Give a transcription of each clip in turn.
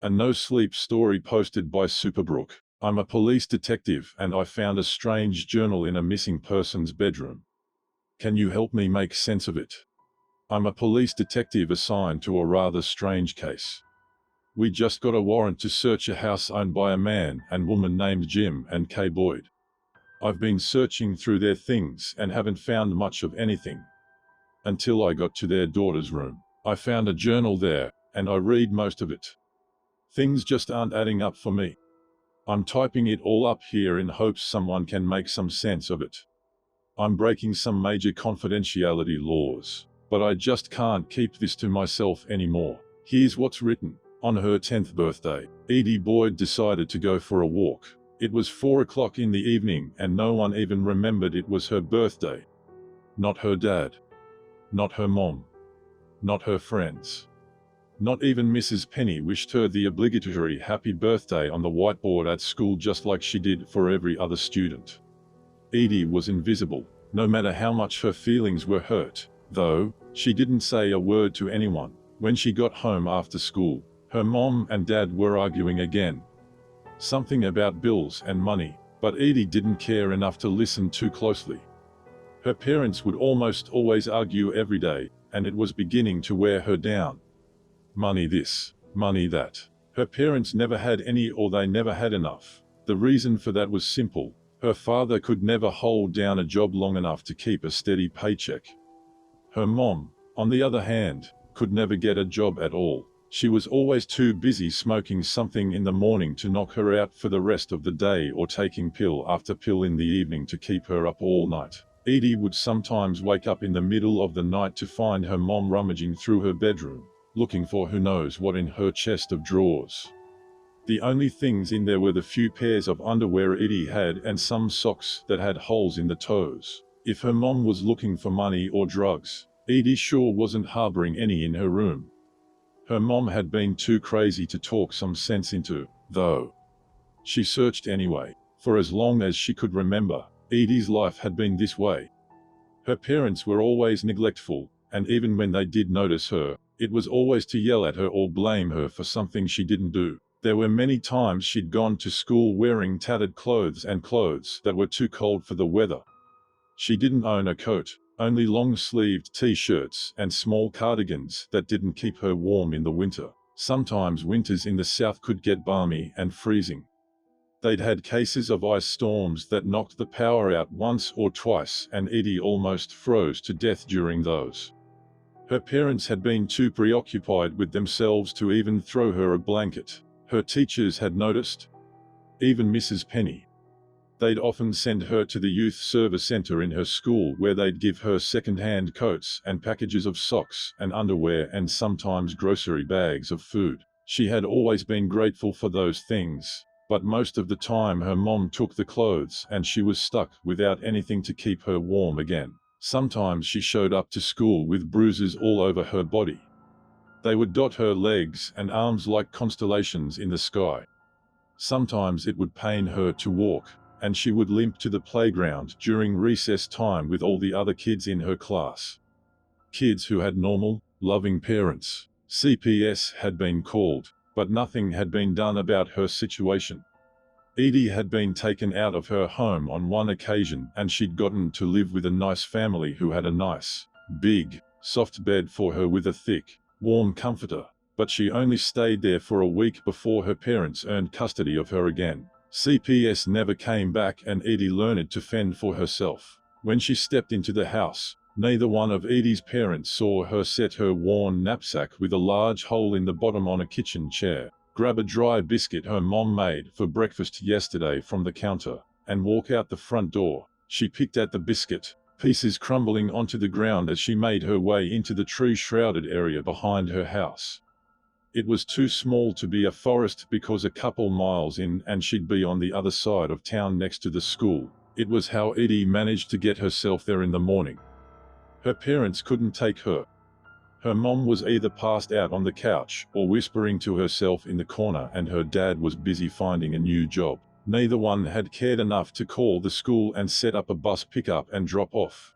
A no-sleep story posted by Superbrooke. I'm a police detective and I found a strange journal in a missing person's bedroom. Can you help me make sense of it? I'm a police detective assigned to a rather strange case. We just got a warrant to search a house owned by a man and woman named Jim and Kay Boyd. I've been searching through their things and haven't found much of anything. Until I got to their daughter's room. I found a journal there, and I read most of it. Things just aren't adding up for me. I'm typing it all up here in hopes someone can make some sense of it. I'm breaking some major confidentiality laws, but I just can't keep this to myself anymore. Here's what's written. On her 10th birthday, Edie Boyd decided to go for a walk. It was 4 o'clock in the evening and no one even remembered it was her birthday. Not her dad. Not her mom. Not her friends. Not even Mrs. Penny wished her the obligatory happy birthday on the whiteboard at school just like she did for every other student. Edie was invisible, no matter how much her feelings were hurt, though, she didn't say a word to anyone. When she got home after school, her mom and dad were arguing again. Something about bills and money, but Edie didn't care enough to listen too closely. Her parents would almost always argue every day, and it was beginning to wear her down. Money this, money that. Her parents never had any or they never had enough. The reason for that was simple. Her father could never hold down a job long enough to keep a steady paycheck. Her mom, on the other hand, could never get a job at all. She was always too busy smoking something in the morning to knock her out for the rest of the day or taking pill after pill in the evening to keep her up all night. Edie would sometimes wake up in the middle of the night to find her mom rummaging through her bedroom, looking for who knows what in her chest of drawers. The only things in there were the few pairs of underwear Edie had and some socks that had holes in the toes. If her mom was looking for money or drugs, Edie sure wasn't harboring any in her room. Her mom had been too crazy to talk some sense into, though. She searched anyway. For as long as she could remember, Edie's life had been this way. Her parents were always neglectful, and even when they did notice her, it was always to yell at her or blame her for something she didn't do. There were many times she'd gone to school wearing tattered clothes and clothes that were too cold for the weather. She didn't own a coat, only long-sleeved t-shirts and small cardigans that didn't keep her warm in the winter. Sometimes winters in the south could get balmy and freezing. They'd had cases of ice storms that knocked the power out once or twice, and Edie almost froze to death during those. Her parents had been too preoccupied with themselves to even throw her a blanket. Her teachers had noticed. Even Mrs. Penny. They'd often send her to the youth service center in her school where they'd give her second-hand coats and packages of socks and underwear and sometimes grocery bags of food. She had always been grateful for those things, but most of the time her mom took the clothes and she was stuck without anything to keep her warm again. Sometimes she showed up to school with bruises all over her body. They would dot her legs and arms like constellations in the sky. Sometimes it would pain her to walk, and she would limp to the playground during recess time with all the other kids in her class. Kids who had normal, loving parents. CPS had been called, but nothing had been done about her situation. Edie had been taken out of her home on one occasion and she'd gotten to live with a nice family who had a nice, big, soft bed for her with a thick, warm comforter, but she only stayed there for a week before her parents earned custody of her again. CPS never came back and Edie learned to fend for herself. When she stepped into the house, neither one of Edie's parents saw her set her worn knapsack with a large hole in the bottom on a kitchen chair, grab a dry biscuit her mom made for breakfast yesterday from the counter, and walk out the front door. She picked at the biscuit, pieces crumbling onto the ground as she made her way into the tree-shrouded area behind her house. It was too small to be a forest because a couple miles in and she'd be on the other side of town next to the school. It was how Edie managed to get herself there in the morning. Her parents couldn't take her. Her mom was either passed out on the couch or whispering to herself in the corner, and her dad was busy finding a new job. Neither one had cared enough to call the school and set up a bus pickup and drop off.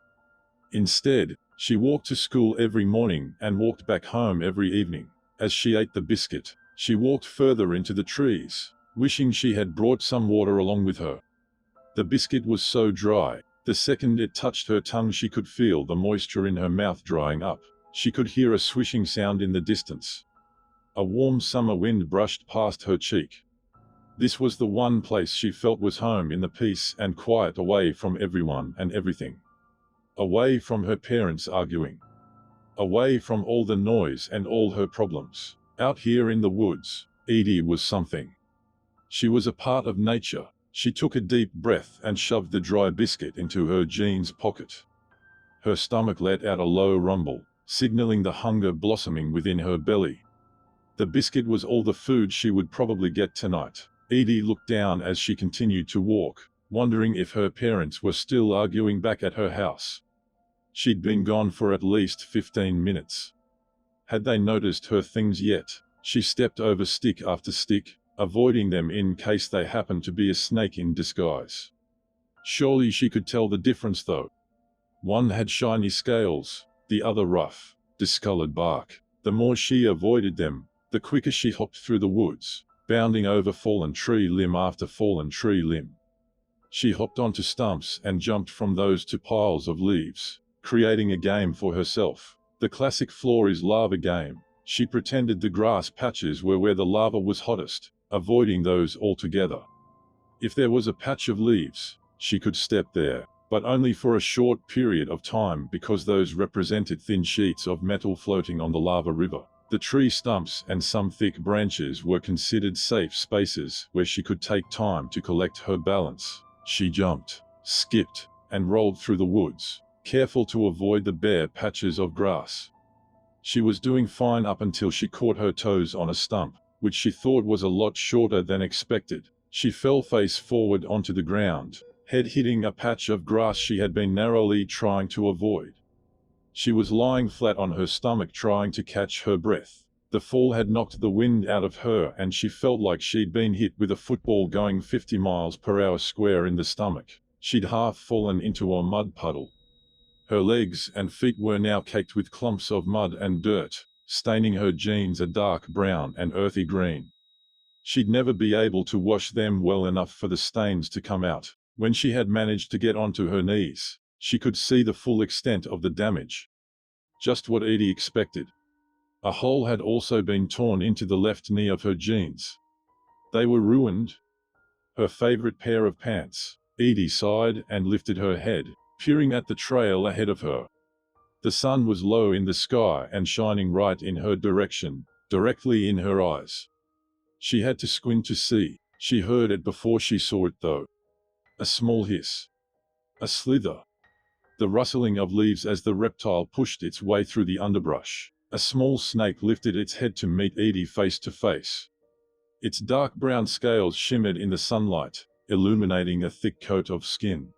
Instead, she walked to school every morning and walked back home every evening. As she ate the biscuit, She walked further into the trees, wishing she had brought some water along with her. The biscuit was so dry, the second it touched her tongue she could feel the moisture in her mouth drying up. She could hear a swishing sound in the distance. A warm summer wind brushed past her cheek. This was the one place she felt was home, in the peace and quiet, away from everyone and everything. Away from her parents arguing. Away from all the noise and all her problems. Out here in the woods, Edie was something. She was a part of nature. She took a deep breath and shoved the dry biscuit into her jeans pocket. Her stomach let out a low rumble, signaling the hunger blossoming within her belly. The biscuit was all the food she would probably get tonight. Edie looked down as she continued to walk, wondering if her parents were still arguing back at her house. She'd been gone for at least 15 minutes. Had they noticed her things yet? She stepped over stick after stick, avoiding them in case they happened to be a snake in disguise. Surely she could tell the difference though. One had shiny scales, the other rough, discolored bark. The more she avoided them, the quicker she hopped through the woods, bounding over fallen tree limb after fallen tree limb. She hopped onto stumps and jumped from those to piles of leaves, creating a game for herself. The classic floor is lava game. She pretended the grass patches were where the lava was hottest, avoiding those altogether. If there was a patch of leaves, she could step there, but only for a short period of time, because those represented thin sheets of metal floating on the lava river. The tree stumps and some thick branches were considered safe spaces where she could take time to collect her balance. She jumped, skipped, and rolled through the woods, careful to avoid the bare patches of grass. She was doing fine up until she caught her toes on a stump, which she thought was a lot shorter than expected. She fell face forward onto the ground, head hitting a patch of grass she had been narrowly trying to avoid. She was lying flat on her stomach trying to catch her breath. The fall had knocked the wind out of her and she felt like she'd been hit with a football going 50 miles per hour square in the stomach. She'd half fallen into a mud puddle. Her legs and feet were now caked with clumps of mud and dirt, staining her jeans a dark brown and earthy green. She'd never be able to wash them well enough for the stains to come out. When she had managed to get onto her knees, she could see the full extent of the damage. Just what Edie expected. A hole had also been torn into the left knee of her jeans. They were ruined. Her favorite pair of pants. Edie sighed and lifted her head, peering at the trail ahead of her. The sun was low in the sky and shining right in her direction, directly in her eyes. She had to squint to see. She heard it before she saw it though. A small hiss. A slither. The rustling of leaves as the reptile pushed its way through the underbrush. A small snake lifted its head to meet Edie face to face. Its dark brown scales shimmered in the sunlight, illuminating a thick coat of skin.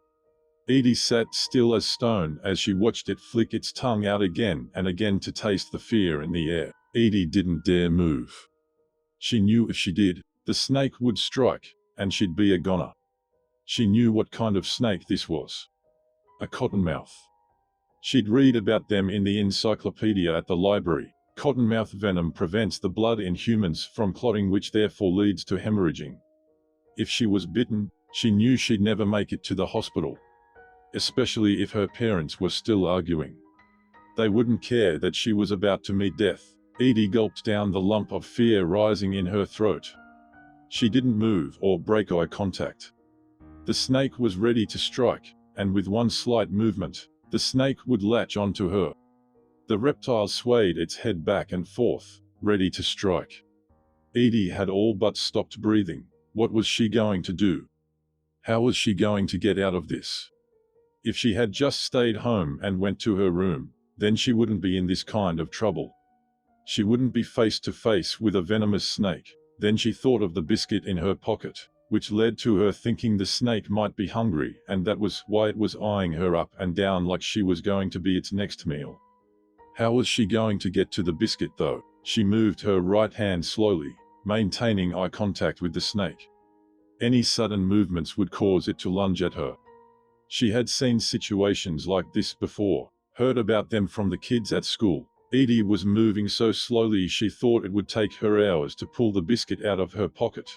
Edie sat still as stone as she watched it flick its tongue out again and again to taste the fear in the air. Edie didn't dare move. She knew if she did, the snake would strike, and she'd be a goner. She knew what kind of snake this was. A cottonmouth. She'd read about them in the encyclopedia at the library. Cottonmouth venom prevents the blood in humans from clotting, which therefore leads to hemorrhaging. If she was bitten, she knew she'd never make it to the hospital. Especially if her parents were still arguing. They wouldn't care that she was about to meet death. Edie gulped down the lump of fear rising in her throat. She didn't move or break eye contact. The snake was ready to strike, and with one slight movement, the snake would latch onto her. The reptile swayed its head back and forth, ready to strike. Edie had all but stopped breathing. What was she going to do? How was she going to get out of this? If she had just stayed home and went to her room, then she wouldn't be in this kind of trouble. She wouldn't be face to face with a venomous snake. Then she thought of the biscuit in her pocket, which led to her thinking the snake might be hungry, and that was why it was eyeing her up and down like she was going to be its next meal. How was she going to get to the biscuit though? She moved her right hand slowly, maintaining eye contact with the snake. Any sudden movements would cause it to lunge at her. She had seen situations like this before, heard about them from the kids at school. Edie was moving so slowly she thought it would take her hours to pull the biscuit out of her pocket.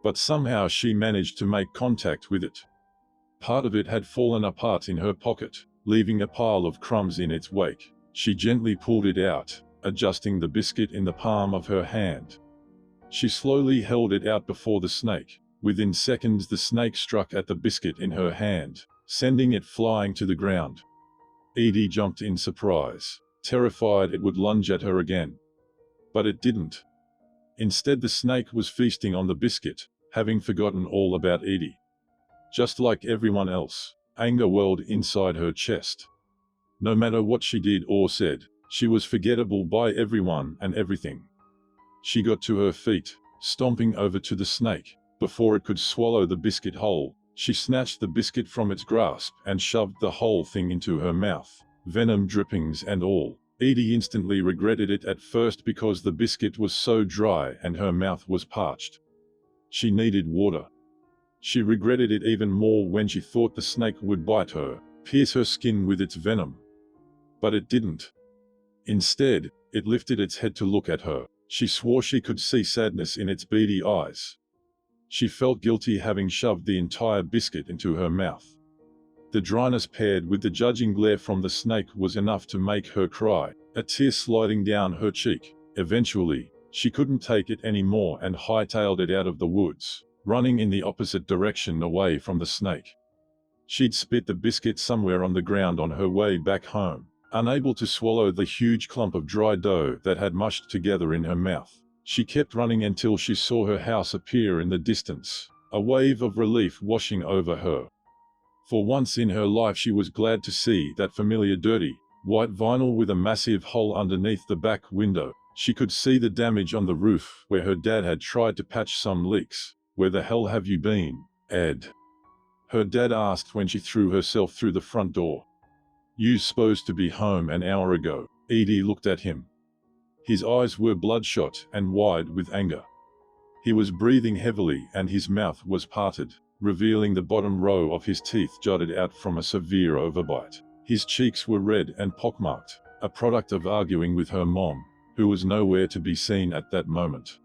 But somehow she managed to make contact with it. Part of it had fallen apart in her pocket, leaving a pile of crumbs in its wake. She gently pulled it out, adjusting the biscuit in the palm of her hand. She slowly held it out before the snake. Within seconds the snake struck at the biscuit in her hand, sending it flying to the ground. Edie jumped in surprise, terrified it would lunge at her again. But it didn't. Instead the snake was feasting on the biscuit, having forgotten all about Edie. Just like everyone else, anger welled inside her chest. No matter what she did or said, she was forgettable by everyone and everything. She got to her feet, stomping over to the snake. Before it could swallow the biscuit whole, she snatched the biscuit from its grasp and shoved the whole thing into her mouth, venom drippings and all. Edie instantly regretted it at first because the biscuit was so dry and her mouth was parched. She needed water. She regretted it even more when she thought the snake would bite her, pierce her skin with its venom. But it didn't. Instead, it lifted its head to look at her. She swore she could see sadness in its beady eyes. She felt guilty having shoved the entire biscuit into her mouth. The dryness paired with the judging glare from the snake was enough to make her cry, a tear sliding down her cheek. Eventually, she couldn't take it anymore and hightailed it out of the woods, running in the opposite direction away from the snake. She'd spit the biscuit somewhere on the ground on her way back home, unable to swallow the huge clump of dry dough that had mushed together in her mouth. She kept running until she saw her house appear in the distance, a wave of relief washing over her. For once in her life she was glad to see that familiar dirty, white vinyl with a massive hole underneath the back window. She could see the damage on the roof where her dad had tried to patch some leaks. "Where the hell have you been, Ed?" her dad asked when she threw herself through the front door. "You's supposed to be home an hour ago." Edie looked at him. His eyes were bloodshot and wide with anger. He was breathing heavily and his mouth was parted, revealing the bottom row of his teeth jutted out from a severe overbite. His cheeks were red and pockmarked, a product of arguing with her mom, who was nowhere to be seen at that moment.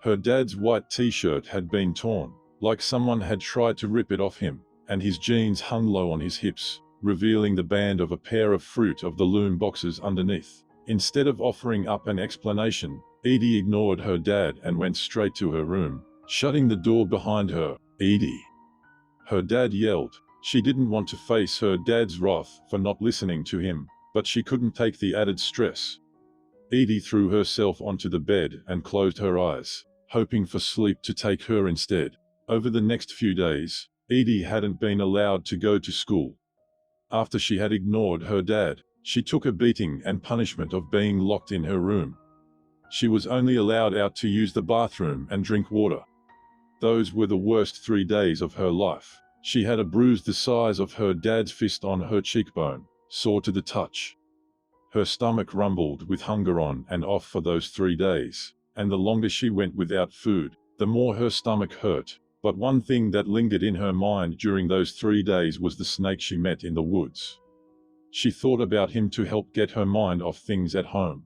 Her dad's white t-shirt had been torn, like someone had tried to rip it off him, and his jeans hung low on his hips, revealing the band of a pair of Fruit of the Loom boxes underneath. Instead of offering up an explanation, Edie ignored her dad and went straight to her room, shutting the door behind her. "Edie!" her dad yelled. She didn't want to face her dad's wrath for not listening to him, but she couldn't take the added stress. Edie threw herself onto the bed and closed her eyes, hoping for sleep to take her instead. Over the next few days, Edie hadn't been allowed to go to school. After she had ignored her dad, she took a beating and punishment of being locked in her room. She was only allowed out to use the bathroom and drink water. Those were the worst 3 days of her life. She had a bruise the size of her dad's fist on her cheekbone, sore to the touch. Her stomach rumbled with hunger on and off for those 3 days, and the longer she went without food, the more her stomach hurt. But one thing that lingered in her mind during those 3 days was the snake she met in the woods. She thought about him to help get her mind off things at home.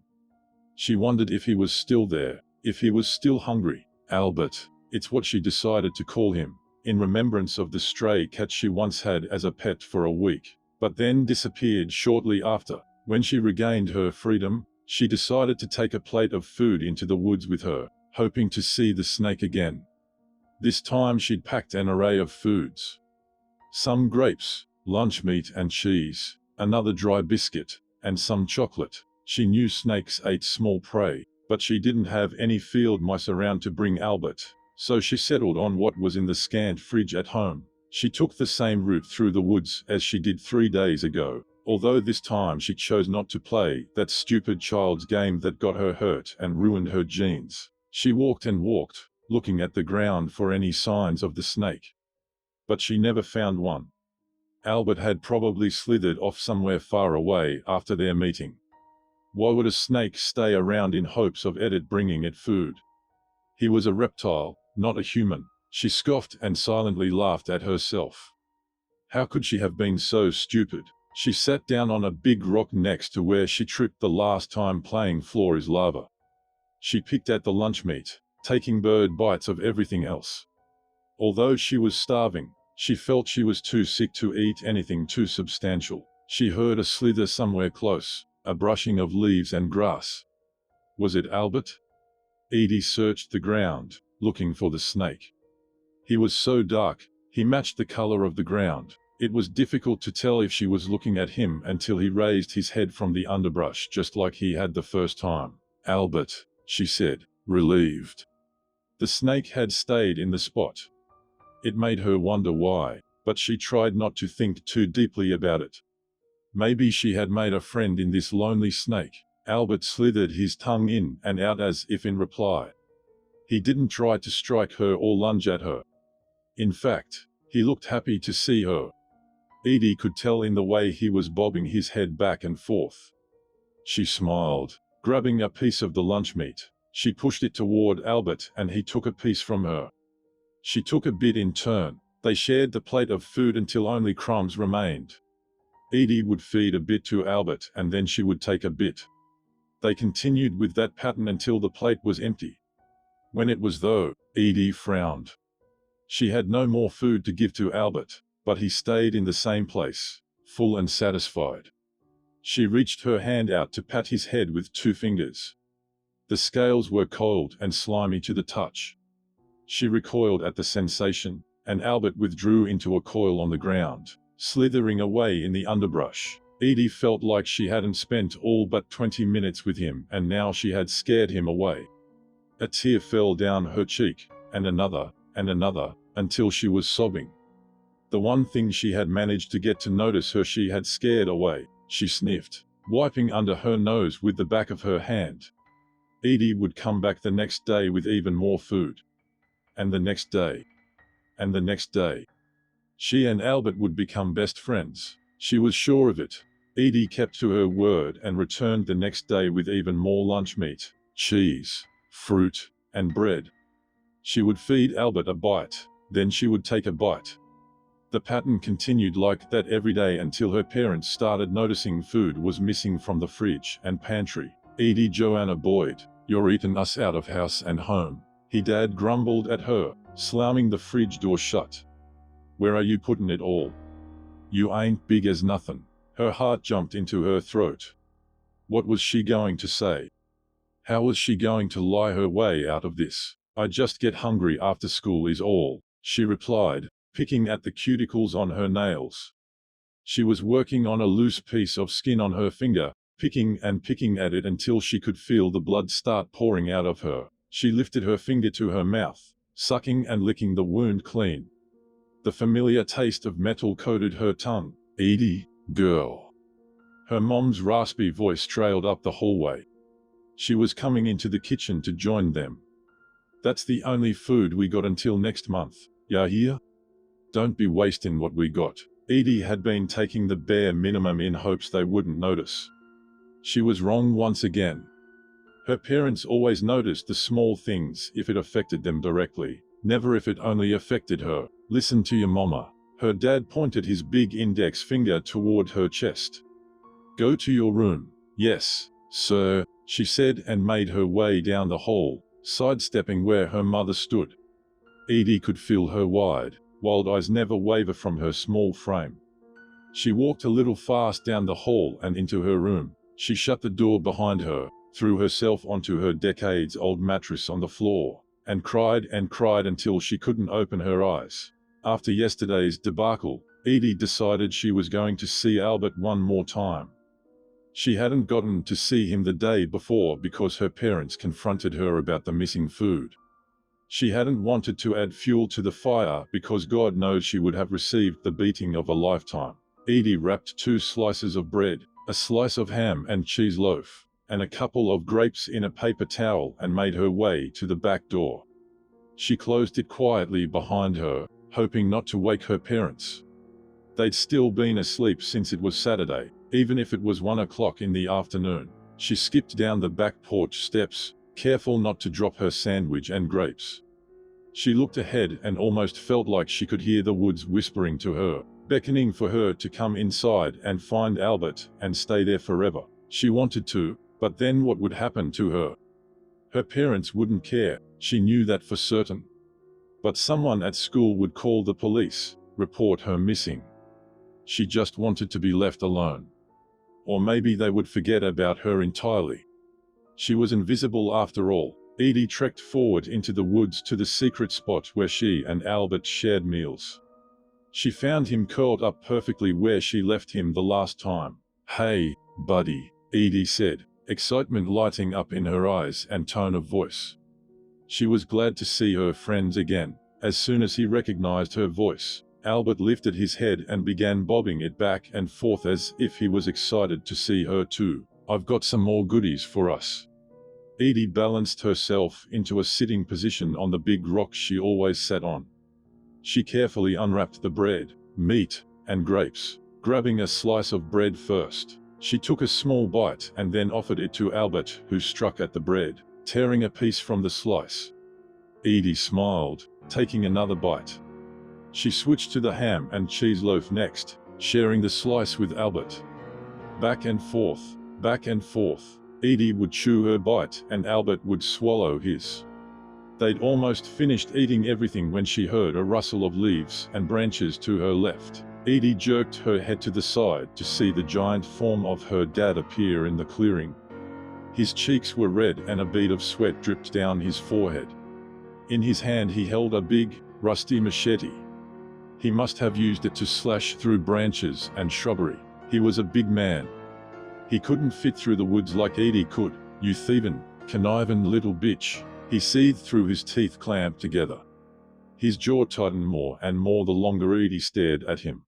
She wondered if he was still there, if he was still hungry. Albert, it's what she decided to call him, in remembrance of the stray cat she once had as a pet for a week, but then disappeared shortly after. When she regained her freedom, she decided to take a plate of food into the woods with her, hoping to see the snake again. This time she'd packed an array of foods. Some grapes, lunch meat and cheese, another dry biscuit, and some chocolate. She knew snakes ate small prey, but she didn't have any field mice around to bring Albert, so she settled on what was in the scant fridge at home. She took the same route through the woods as she did 3 days ago, although this time she chose not to play that stupid child's game that got her hurt and ruined her jeans. She walked and walked, looking at the ground for any signs of the snake. But she never found one. Albert had probably slithered off somewhere far away after their meeting. Why would a snake stay around in hopes of Edith bringing it food? He was a reptile, not a human. She scoffed and silently laughed at herself. How could she have been so stupid? She sat down on a big rock next to where she tripped the last time playing Floor is Lava. She picked at the lunch meat, taking bird bites of everything else. Although she was starving, she felt she was too sick to eat anything too substantial. She heard a slither somewhere close, a brushing of leaves and grass. Was it Albert? Edie searched the ground, looking for the snake. He was so dark, he matched the color of the ground. It was difficult to tell if she was looking at him until he raised his head from the underbrush just like he had the first time. "Albert," she said, relieved. The snake had stayed in the spot. It made her wonder why, but she tried not to think too deeply about it. Maybe she had made a friend in this lonely snake. Albert slithered his tongue in and out as if in reply. He didn't try to strike her or lunge at her. In fact, he looked happy to see her. Edie could tell in the way he was bobbing his head back and forth. She smiled. Grabbing a piece of the lunch meat, she pushed it toward Albert and he took a piece from her. She took a bit in turn. They shared the plate of food until only crumbs remained. Edie would feed a bit to Albert and then she would take a bit. They continued with that pattern until the plate was empty. When it was though, Edie frowned. She had no more food to give to Albert, but he stayed in the same place, full and satisfied. She reached her hand out to pat his head with 2 fingers. The scales were cold and slimy to the touch. She recoiled at the sensation, and Albert withdrew into a coil on the ground, slithering away in the underbrush. Edie felt like she hadn't spent all but 20 minutes with him and now she had scared him away. A tear fell down her cheek, and another, until she was sobbing. The one thing she had managed to get to notice her she had scared away. She sniffed, wiping under her nose with the back of her hand. Edie would come back the next day with even more food. And the next day. And the next day. She and Albert would become best friends. She was sure of it. Edie kept to her word and returned the next day with even more lunch meat, cheese, fruit, and bread. She would feed Albert a bite, then she would take a bite. The pattern continued like that every day until her parents started noticing food was missing from the fridge and pantry. "Edie Joanna Boyd, you're eating us out of house and home," her dad grumbled at her, slamming the fridge door shut. "Where are you putting it all? You ain't big as nothing." Her heart jumped into her throat. What was she going to say? How was she going to lie her way out of this? "I just get hungry after school is all," she replied, picking at the cuticles on her nails. She was working on a loose piece of skin on her finger, picking and picking at it until she could feel the blood start pouring out of her. She lifted her finger to her mouth, sucking and licking the wound clean. The familiar taste of metal coated her tongue. "Edie, girl." Her mom's raspy voice trailed up the hallway. She was coming into the kitchen to join them. "That's the only food we got until next month, ya hear? Don't be wasting what we got." Edie had been taking the bare minimum in hopes they wouldn't notice. She was wrong once again. Her parents always noticed the small things if it affected them directly, never if it only affected her. "Listen to your mama." Her dad pointed his big index finger toward her chest. "Go to your room." "Yes, sir," she said and made her way down the hall, sidestepping where her mother stood. Edie could feel her wide, wild eyes never waver from her small frame. She walked a little fast down the hall and into her room. She shut the door behind her, threw herself onto her decades-old mattress on the floor, and cried until she couldn't open her eyes. After yesterday's debacle, Edie decided she was going to see Albert one more time. She hadn't gotten to see him the day before because her parents confronted her about the missing food. She hadn't wanted to add fuel to the fire because God knows she would have received the beating of a lifetime. Edie wrapped 2 slices of bread, a slice of ham and cheese loaf, and a couple of grapes in a paper towel and made her way to the back door. She closed it quietly behind her, hoping not to wake her parents. They'd still been asleep since it was Saturday, even if it was 1 o'clock in the afternoon. She skipped down the back porch steps, careful not to drop her sandwich and grapes. She looked ahead and almost felt like she could hear the woods whispering to her. beckoning for her to come inside and find Albert and stay there forever. She wanted to, but then what would happen to her? Her parents wouldn't care, she knew that for certain. But someone at school would call the police, report her missing. She just wanted to be left alone. Or maybe they would forget about her entirely. She was invisible after all. Edie trekked forward into the woods to the secret spot where she and Albert shared meals. She found him curled up perfectly where she left him the last time. "Hey, buddy," Edie said, excitement lighting up in her eyes and tone of voice. She was glad to see her friends again. As soon as he recognized her voice, Albert lifted his head and began bobbing it back and forth as if he was excited to see her too. "I've got some more goodies for us." Edie balanced herself into a sitting position on the big rock she always sat on. She carefully unwrapped the bread, meat, and grapes. Grabbing a slice of bread first, she took a small bite and then offered it to Albert, who struck at the bread, tearing a piece from the slice. Edie smiled, taking another bite. She switched to the ham and cheese loaf next, sharing the slice with Albert. Back and forth, back and forth. Edie would chew her bite and Albert would swallow his. They'd almost finished eating everything when she heard a rustle of leaves and branches to her left. Edie jerked her head to the side to see the giant form of her dad appear in the clearing. His cheeks were red and a bead of sweat dripped down his forehead. In his hand he held a big, rusty machete. He must have used it to slash through branches and shrubbery. He was a big man. He couldn't fit through the woods like Edie could. "You thievin', connivin' little bitch," he seethed through his teeth clamped together. His jaw tightened more and more the longer Edie stared at him.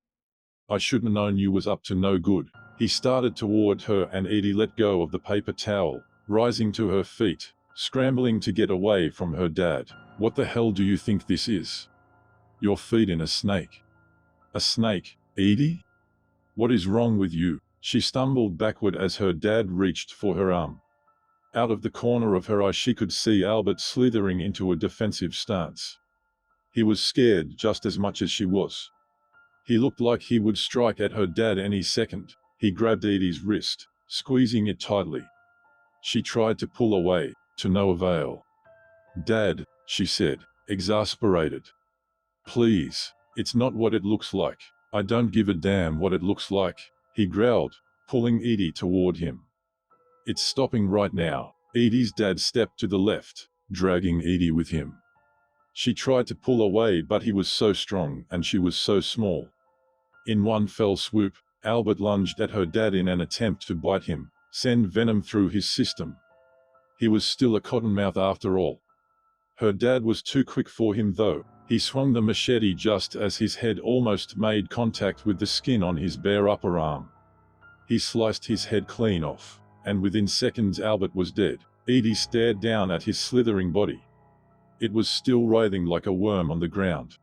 "I should've known you was up to no good." He started toward her and Edie let go of the paper towel, rising to her feet, scrambling to get away from her dad. "What the hell do you think this is? You're feeding a snake." "A snake, Edie? What is wrong with you?" She stumbled backward as her dad reached for her arm. Out of the corner of her eye she could see Albert slithering into a defensive stance. He was scared just as much as she was. He looked like he would strike at her dad any second. He grabbed Edie's wrist, squeezing it tightly. She tried to pull away, to no avail. "Dad," she said, exasperated. "Please, it's not what it looks like." "I don't give a damn what it looks like," he growled, pulling Edie toward him. "It's stopping right now." Edie's dad stepped to the left, dragging Edie with him. She tried to pull away but he was so strong and she was so small. In one fell swoop, Albert lunged at her dad in an attempt to bite him, send venom through his system. He was still a cottonmouth after all. Her dad was too quick for him though. He swung the machete just as his head almost made contact with the skin on his bare upper arm. He sliced his head clean off, and within seconds Albert was dead. Edie stared down at his slithering body. It was still writhing like a worm on the ground.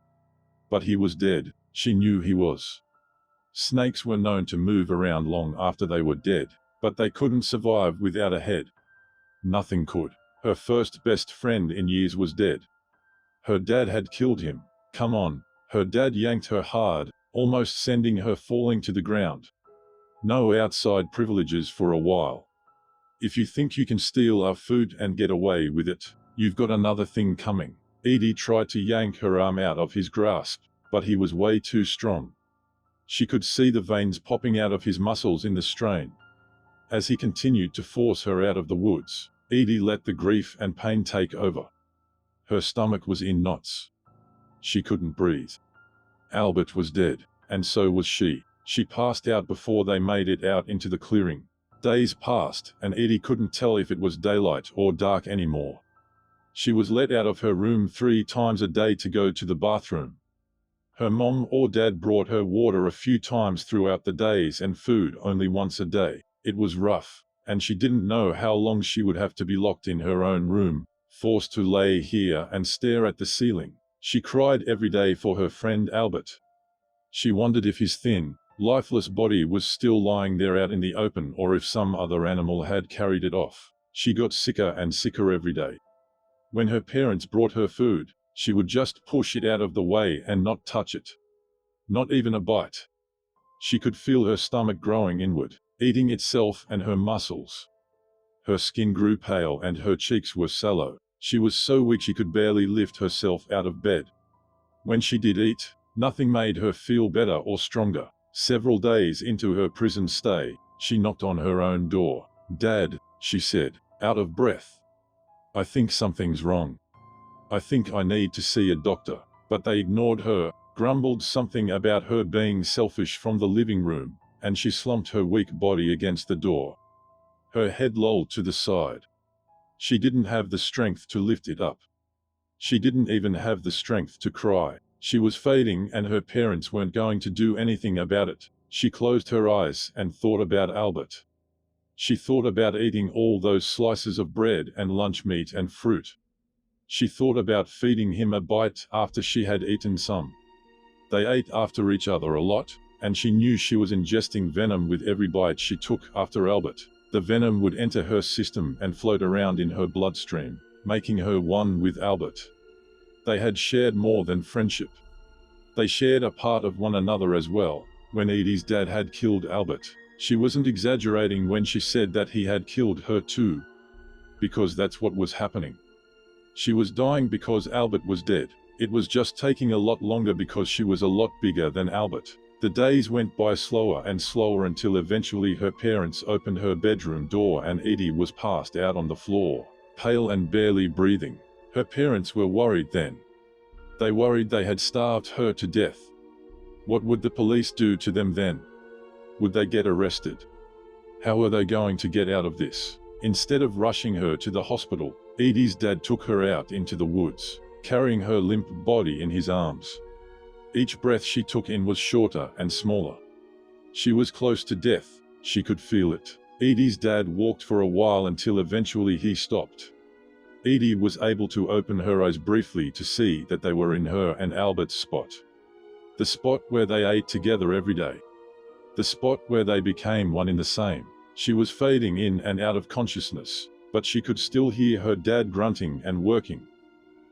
But he was dead, she knew he was. Snakes were known to move around long after they were dead, but they couldn't survive without a head. Nothing could. Her first best friend in years was dead. Her dad had killed him. "Come on." Her dad yanked her hard, almost sending her falling to the ground. "No outside privileges for a while. If you think you can steal our food and get away with it, you've got another thing coming." Edie tried to yank her arm out of his grasp, but he was way too strong. She could see the veins popping out of his muscles in the strain. As he continued to force her out of the woods, Edie let the grief and pain take over. Her stomach was in knots. She couldn't breathe. Albert was dead, and so was she. She passed out before they made it out into the clearing. Days passed, and Edie couldn't tell if it was daylight or dark anymore. She was let out of her room 3 times a day to go to the bathroom. Her mom or dad brought her water a few times throughout the days and food only once a day. It was rough, and she didn't know how long she would have to be locked in her own room, forced to lay here and stare at the ceiling. She cried every day for her friend Albert. She wondered if his thin, lifeless body was still lying there out in the open or if some other animal had carried it off. She got sicker and sicker every day. When her parents brought her food, she would just push it out of the way and not touch it. Not even a bite. She could feel her stomach growing inward, eating itself and her muscles. Her skin grew pale and her cheeks were sallow. She was so weak she could barely lift herself out of bed. When she did eat, nothing made her feel better or stronger. Several days into her prison stay, she knocked on her own door. "Dad," she said, out of breath. "I think something's wrong. I think I need to see a doctor." But they ignored her, grumbled something about her being selfish from the living room, and she slumped her weak body against the door. Her head lolled to the side. She didn't have the strength to lift it up. She didn't even have the strength to cry. She was fading and her parents weren't going to do anything about it. She closed her eyes and thought about Albert. She thought about eating all those slices of bread and lunch meat and fruit. She thought about feeding him a bite after she had eaten some. They ate after each other a lot, and she knew she was ingesting venom with every bite she took after Albert. The venom would enter her system and float around in her bloodstream, making her one with Albert. They had shared more than friendship. They shared a part of one another as well. When Edie's dad had killed Albert, she wasn't exaggerating when she said that he had killed her too. Because that's what was happening. She was dying because Albert was dead. It was just taking a lot longer because she was a lot bigger than Albert. The days went by slower and slower until eventually her parents opened her bedroom door and Edie was passed out on the floor, pale and barely breathing. Her parents were worried then. They worried they had starved her to death. What would the police do to them then? Would they get arrested? How were they going to get out of this? Instead of rushing her to the hospital, Edie's dad took her out into the woods, carrying her limp body in his arms. Each breath she took in was shorter and smaller. She was close to death. She could feel it. Edie's dad walked for a while until eventually he stopped. Edie was able to open her eyes briefly to see that they were in her and Albert's spot. The spot where they ate together every day. The spot where they became one in the same. She was fading in and out of consciousness, but she could still hear her dad grunting and working.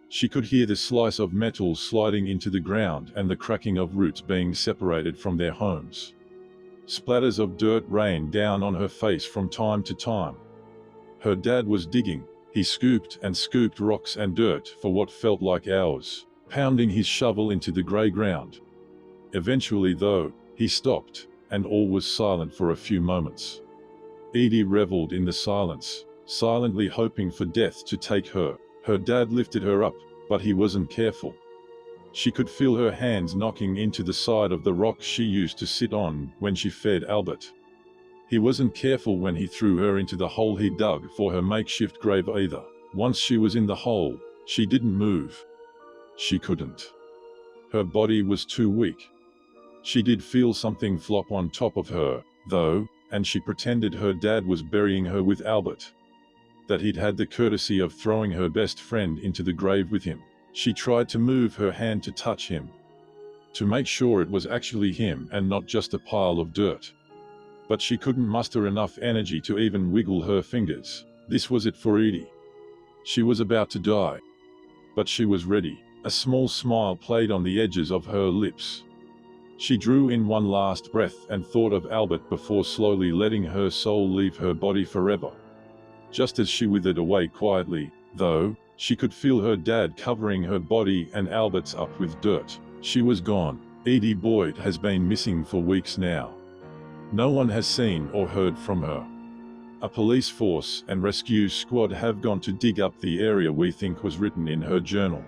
She could hear the slice of metal sliding into the ground and the cracking of roots being separated from their homes. Splatters of dirt rained down on her face from time to time. Her dad was digging. He scooped and scooped rocks and dirt for what felt like hours, pounding his shovel into the grey ground. Eventually, though, he stopped, and all was silent for a few moments. Edie reveled in the silence, silently hoping for death to take her. Her dad lifted her up, but he wasn't careful. She could feel her hands knocking into the side of the rock she used to sit on when she fed Albert. He wasn't careful when he threw her into the hole he dug for her makeshift grave either. Once she was in the hole, she didn't move. She couldn't. Her body was too weak. She did feel something flop on top of her, though, and she pretended her dad was burying her with Albert. That he'd had the courtesy of throwing her best friend into the grave with him. She tried to move her hand to touch him, to make sure it was actually him and not just a pile of dirt. But she couldn't muster enough energy to even wiggle her fingers. This was it for Edie. She was about to die. But she was ready. A small smile played on the edges of her lips. She drew in one last breath and thought of Albert before slowly letting her soul leave her body forever. Just as she withered away quietly, though, she could feel her dad covering her body and Albert's up with dirt. She was gone. Edie Boyd has been missing for weeks now. No one has seen or heard from her. A police force and rescue squad have gone to dig up the area we think was written in her journal.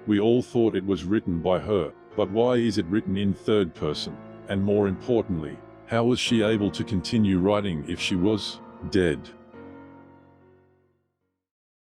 We all thought it was written by her, but why is it written in third person? And more importantly, how was she able to continue writing if she was dead?